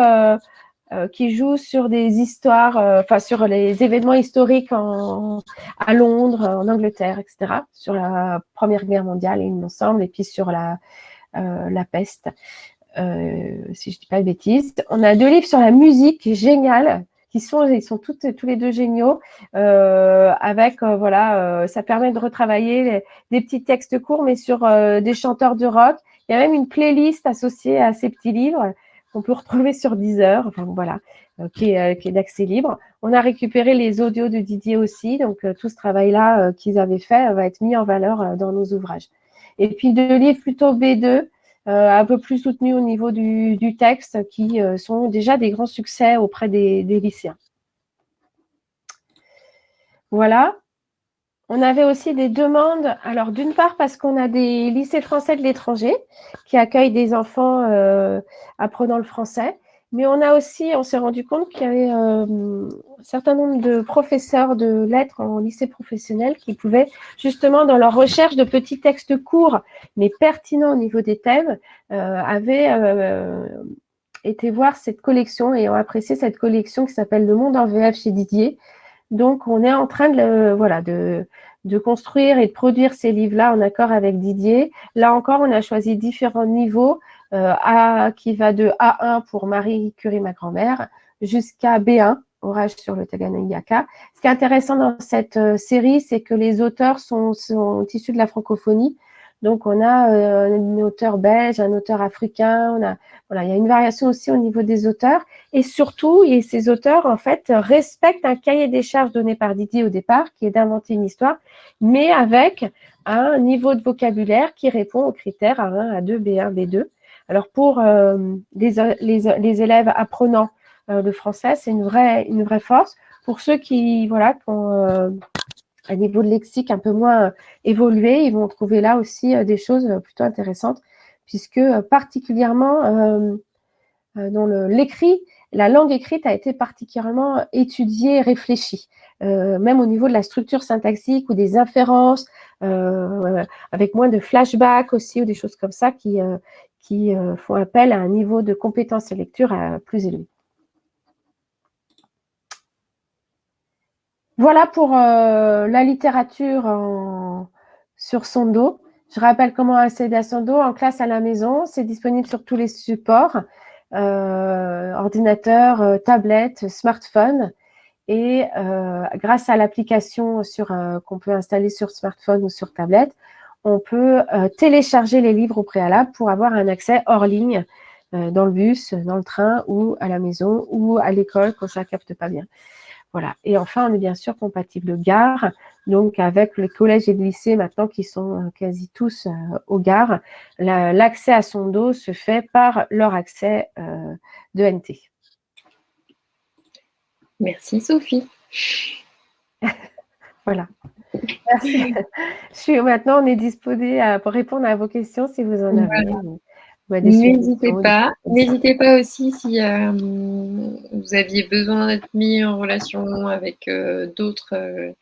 qui jouent sur des histoires, sur les événements historiques à Londres, en Angleterre, etc., sur la Première Guerre mondiale, il me semble, et puis sur la peste, si je ne dis pas de bêtises. On a 2 livres sur la musique géniales, ils sont tous les 2 géniaux, avec, ça permet de retravailler des petits textes courts, mais sur des chanteurs de rock. Il y a même une playlist associée à ces petits livres qu'on peut retrouver sur Deezer, enfin voilà, qui est d'accès libre. On a récupéré les audios de Didier aussi, donc tout ce travail-là qu'ils avaient fait va être mis en valeur dans nos ouvrages. Et puis 2 livres plutôt B2, un peu plus soutenus au niveau du texte, qui sont déjà des grands succès auprès des lycéens. Voilà. On avait aussi des demandes, alors d'une part parce qu'on a des lycées français de l'étranger qui accueillent des enfants apprenant le français, mais on s'est rendu compte qu'il y avait un certain nombre de professeurs de lettres en lycée professionnel qui pouvaient justement dans leur recherche de petits textes courts mais pertinents au niveau des thèmes, avaient été voir cette collection et ont apprécié cette collection qui s'appelle Le Monde en VF chez Didier. Donc, on est en train de construire et de produire ces livres-là en accord avec Didier. Là encore, on a choisi différents niveaux, qui va de A1 pour Marie Curie, ma grand-mère, jusqu'à B1, Orage sur le Tagana-Yaka. Ce qui est intéressant dans cette série, c'est que les auteurs sont issus de la francophonie. Donc, on a un auteur belge, un auteur africain, il y a une variation aussi au niveau des auteurs. Et surtout, ces auteurs, en fait, respectent un cahier des charges donné par Didier au départ, qui est d'inventer une histoire, mais avec un niveau de vocabulaire qui répond aux critères A1, A2, B1, B2. Alors, pour les élèves apprenant le français, c'est une vraie force. Pour ceux qui ont un niveau de lexique un peu moins évolué, ils vont trouver là aussi des choses plutôt intéressantes, puisque particulièrement dans l'écrit, la langue écrite a été particulièrement étudiée, réfléchie, même au niveau de la structure syntaxique ou des inférences, avec moins de flashbacks aussi ou des choses comme ça qui font appel à un niveau de compétence et lecture plus élevé. Voilà pour la littérature sur Sondo. Je rappelle comment accéder à Sondo en classe à la maison. C'est disponible sur tous les supports, ordinateur, tablette, smartphone. Et grâce à l'application qu'on peut installer sur smartphone ou sur tablette, on peut télécharger les livres au préalable pour avoir un accès hors ligne dans le bus, dans le train ou à la maison ou à l'école quand ça ne capte pas bien. Voilà. Et enfin, on est bien sûr compatible Gare, donc avec les collèges et les lycées maintenant qui sont quasi tous au Gare. L'accès à Sondo se fait par leur accès de NT. Merci Sophie. Voilà. Merci. Maintenant, on est disposé pour répondre à vos questions si vous en avez. Voilà. N'hésitez pas aussi si vous aviez besoin d'être mis en relation avec d'autres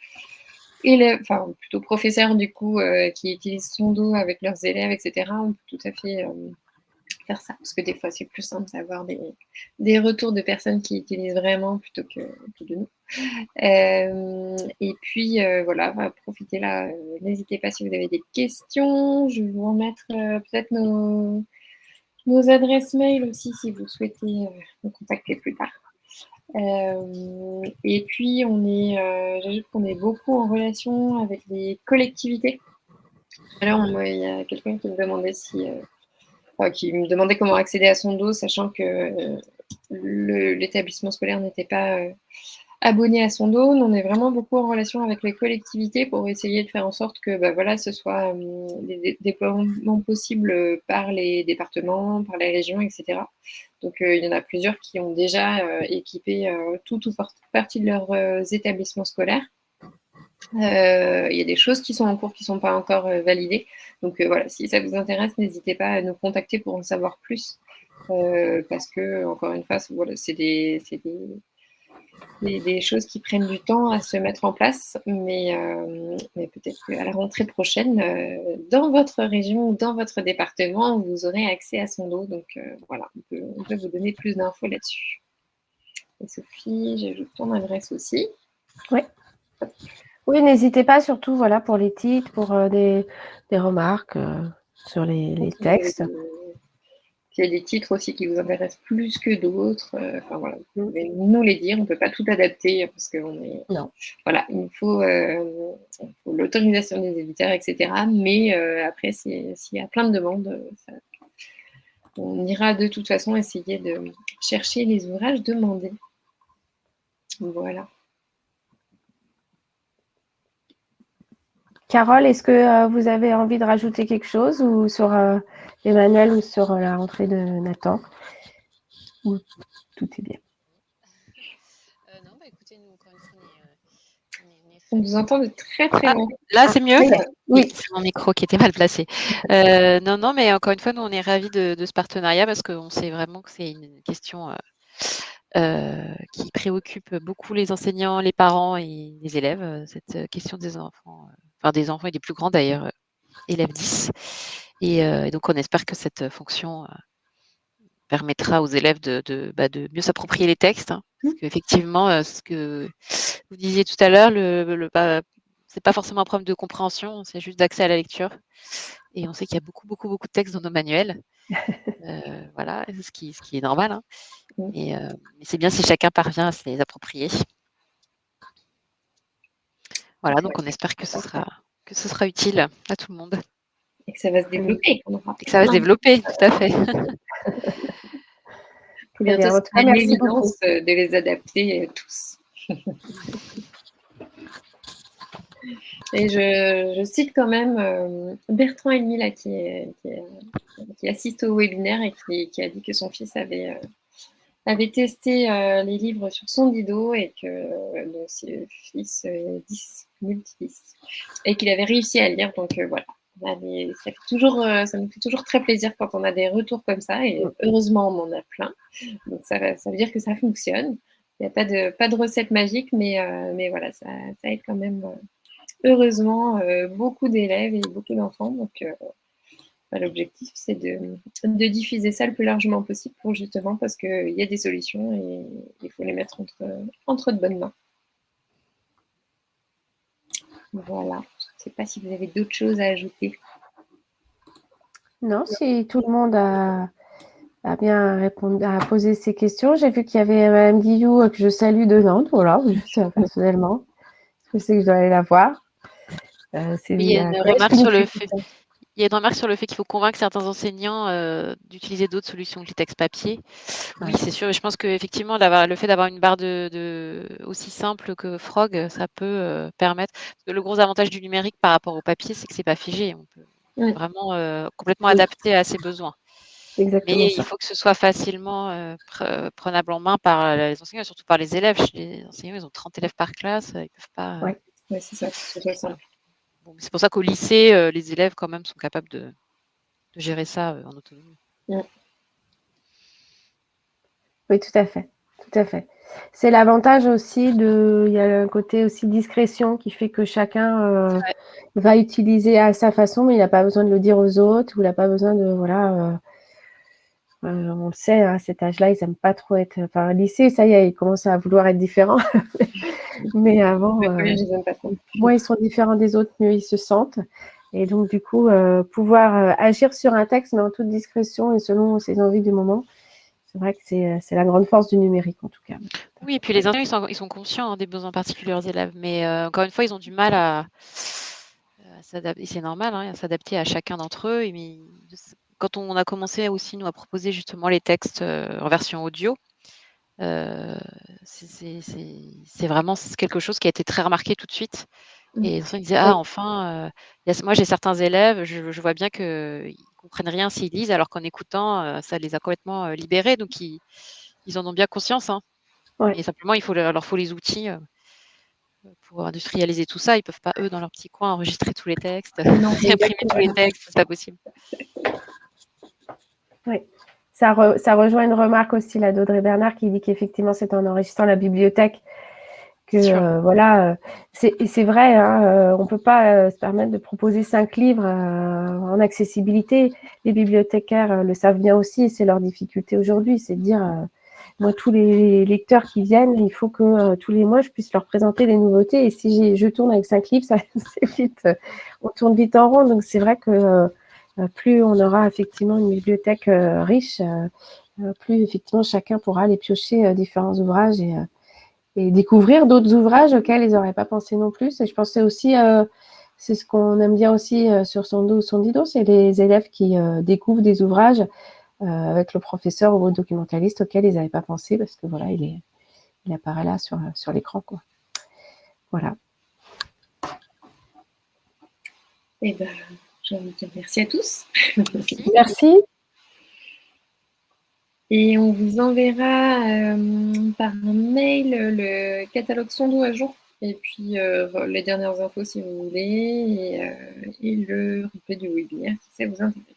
élèves, enfin plutôt professeurs du coup, qui utilisent Sondo avec leurs élèves, etc. On peut tout à fait faire ça, parce que des fois c'est plus simple d'avoir des retours de personnes qui utilisent vraiment plutôt que de nous. Et puis voilà, profitez là, n'hésitez pas si vous avez des questions. Je vais vous remettre peut-être nos adresses mail aussi si vous souhaitez nous contacter plus tard. Et puis j'ajoute qu'on est beaucoup en relation avec les collectivités Alors, il y a quelqu'un qui me demandait qui me demandait comment accéder à son dos, sachant que l'établissement scolaire n'était pas abonné à son dos. On est vraiment beaucoup en relation avec les collectivités pour essayer de faire en sorte que ce soit des déploiements possibles par les départements, par les régions, etc. Donc, il y en a plusieurs qui ont déjà équipé tout ou partie de leurs établissements scolaires. Il y a des choses qui sont en cours qui ne sont pas encore validées. Donc voilà, si ça vous intéresse, n'hésitez pas à nous contacter pour en savoir plus. Parce que, encore une fois, voilà, c'est des choses qui prennent du temps à se mettre en place. Mais peut-être qu'à la rentrée prochaine, dans votre région ou dans votre département, vous aurez accès à son dos. Donc voilà, on peut vous donner plus d'infos là-dessus. Et Sophie, j'ajoute ton adresse aussi. Oui. Oui, n'hésitez pas, surtout voilà, pour les titres, pour des remarques sur les textes. Il y a des titres aussi qui vous intéressent plus que d'autres. Voilà, vous pouvez nous les dire. On ne peut pas tout adapter parce qu'on est. Non. Voilà, il faut l'autorisation des éditeurs, etc. Mais après, s'il y a plein de demandes, on ira de toute façon essayer de chercher les ouvrages demandés. Voilà. Carole, est-ce que vous avez envie de rajouter quelque chose ou sur Emmanuel ou sur la rentrée de Nathan? Ou tout est bien? Non, écoutez, nous, encore une fois, on vous entend de très très loin. Là, c'est mieux? Oui. C'est mon micro qui était mal placé. Non, mais encore une fois, nous, on est ravis de ce partenariat parce qu'on sait vraiment que c'est une question qui préoccupe beaucoup les enseignants, les parents et les élèves, cette question des enfants, des enfants et des plus grands d'ailleurs, élèves 10. Et donc, on espère que cette fonction permettra aux élèves de mieux s'approprier les textes. Parce qu'effectivement, ce que vous disiez tout à l'heure, c'est pas forcément un problème de compréhension, c'est juste d'accès à la lecture. Et on sait qu'il y a beaucoup de textes dans nos manuels. Voilà, ce qui est normal. Hein. Mais c'est bien si chacun parvient à se les approprier. Voilà, donc on espère que ce sera utile à tout le monde. Et que ça va se développer. Et que ça va se développer, tout à fait. Bientôt, c'est l'évidence de les adapter tous. Et je cite quand même Bertrand Elmy là, qui assiste au webinaire et qui a dit que son fils avait testé les livres sur son Dido et que son fils 10, multi-10, et qu'il avait réussi à lire. Donc voilà. Ça nous fait toujours très plaisir quand on a des retours comme ça, et heureusement on en a plein. Donc ça veut dire que ça fonctionne. Il n'y a pas de recette magique, mais voilà, ça aide quand même heureusement beaucoup d'élèves et beaucoup d'enfants. Donc l'objectif, c'est de diffuser ça le plus largement possible pour justement parce qu'il y a des solutions et il faut les mettre entre de bonnes mains. Voilà. Je ne sais pas si vous avez d'autres choses à ajouter. Non, si tout le monde a bien répondu, a posé ses questions. J'ai vu qu'il y avait Mme Guillou que je salue de Nantes, voilà, juste personnellement. Je sais que je dois aller la voir. Il y a une remarque sur le fait. Il y a une remarque sur le fait qu'il faut convaincre certains enseignants d'utiliser d'autres solutions que les textes papier. Oui, c'est sûr. Je pense qu'effectivement, le fait d'avoir une barre aussi simple que Frog, ça peut permettre. Parce que le gros avantage du numérique par rapport au papier, c'est que c'est pas figé. On peut vraiment complètement adapter à ses besoins. Exactement. Mais il faut que ce soit facilement prenable en main par les enseignants, et surtout par les élèves. Les enseignants, ils ont 30 élèves par classe. Ils peuvent pas. Oui, c'est ça. C'est ça. C'est pour ça qu'au lycée, les élèves quand même sont capables de gérer ça en autonomie. Oui, tout à fait. Tout à fait. C'est l'avantage aussi il y a un côté aussi discrétion qui fait que chacun va utiliser à sa façon, mais il n'a pas besoin de le dire aux autres, ou il n'a pas besoin de, on le sait, à cet âge-là, ils n'aiment pas trop être. Enfin, au lycée, ça y est, ils commencent à vouloir être différents. Mais avant, moins ils sont différents des autres, mieux ils se sentent. Et donc, du coup, pouvoir agir sur un texte, mais en toute discrétion et selon ses envies du moment, c'est vrai que c'est la grande force du numérique, en tout cas. Oui, et puis les enseignants, ils sont conscients des besoins particuliers de leurs élèves. Mais encore une fois, ils ont du mal à et c'est normal, hein, à s'adapter à chacun d'entre eux. Quand on a commencé aussi, nous, à proposer justement les textes en version audio, c'est vraiment quelque chose qui a été très remarqué tout de suite. Et ils disaient, Oui. enfin, moi j'ai certains élèves, je vois bien qu'ils comprennent rien s'ils lisent, alors qu'en écoutant, ça les a complètement libérés. Donc ils en ont bien conscience, hein. Ouais. Mais simplement, leur faut les outils pour industrialiser tout ça. Ils peuvent pas, eux, dans leur petit coin, enregistrer tous les textes, Non, et imprimer tous les textes, c'est pas possible. Oui. Ça rejoint une remarque aussi là d'Audrey Bernard qui dit qu'effectivement c'est en enregistrant la bibliothèque que voilà, c'est vrai, hein, on peut pas se permettre de proposer 5 livres en accessibilité. Les bibliothécaires le savent bien aussi, et c'est leur difficulté aujourd'hui, c'est de dire moi tous les lecteurs qui viennent, il faut que tous les mois je puisse leur présenter des nouveautés, et si je tourne avec 5 livres, ça c'est vite, on tourne vite en rond. Donc c'est vrai que plus on aura effectivement une bibliothèque riche, plus effectivement chacun pourra aller piocher différents ouvrages et découvrir d'autres ouvrages auxquels ils n'auraient pas pensé non plus. Et je pensais aussi, c'est ce qu'on aime bien aussi sur Sondo ou Sondido, c'est les élèves qui découvrent des ouvrages avec le professeur ou le documentaliste auquel ils n'avaient pas pensé, parce que voilà, il apparaît là sur l'écran, quoi. Voilà. Eh ben, j'ai envie de dire merci à tous. Merci. Et on vous enverra par mail le catalogue Sondo à jour, et puis les dernières infos si vous voulez, et le replay du webinaire si ça vous intéresse.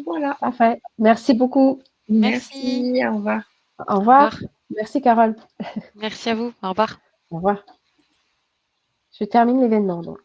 Voilà. Parfait. Merci beaucoup. Merci. Au revoir. Au revoir. Merci Carole. Merci à vous. Au revoir. Au revoir. Je termine l'événement donc.